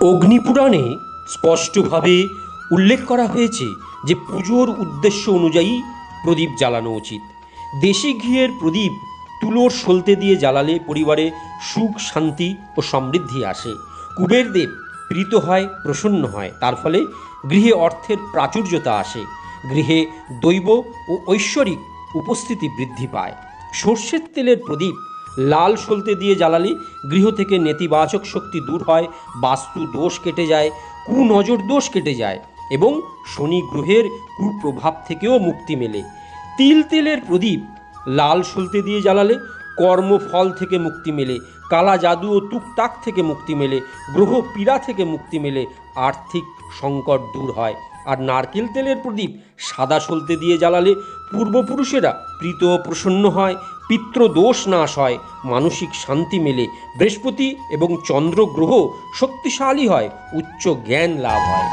অগ্নিপুরাণে স্পষ্টভাবে উল্লেখ করা হয়েছে যে পুজোর উদ্দেশ্য অনুযায়ী প্রদীপ জ্বালানো উচিত। দেশি ঘিয়ের প্রদীপ তুলোর সলতে দিয়ে জ্বালালে পরিবারে সুখ, শান্তি ও সমৃদ্ধি আসে। কুবেরদেব প্রীত হয়, প্রসন্ন হয়, তার ফলে গৃহে অর্থের প্রাচুর্যতা আসে, গৃহে দৈব ও ঐশ্বরিক উপস্থিতি বৃদ্ধি পায়। সর্ষের তেলের প্রদীপ লাল সলতে দিয়ে জ্বালালে গৃহ থেকে নেতিবাচক শক্তি দূর হয়, বাস্তু দোষ কেটে যায়, কুনজর দোষ কেটে যায় এবং শনি গ্রহের কুপ্রভাব থেকেও মুক্তি মেলে। তিল তেলের প্রদীপ লাল সলতে দিয়ে জ্বালালে কর্মফল থেকে মুক্তি মেলে, কালা জাদু ও তুকতাক থেকে মুক্তি মেলে, গ্রহ পীড়া থেকে মুক্তি মেলে, আর্থিক সংকট দূর হয়। আর নারকেল তেলের প্রদীপ সাদা সলতে দিয়ে জ্বালালে পূর্বপুরুষেরা প্রীত ও প্রসন্ন হয়, পিতৃদোষ নাশ হয়, মানসিক শান্তি মেলে, বৃহস্পতি এবং চন্দ্র গ্রহ শক্তিশালী হয়, উচ্চ জ্ঞান লাভ হয়।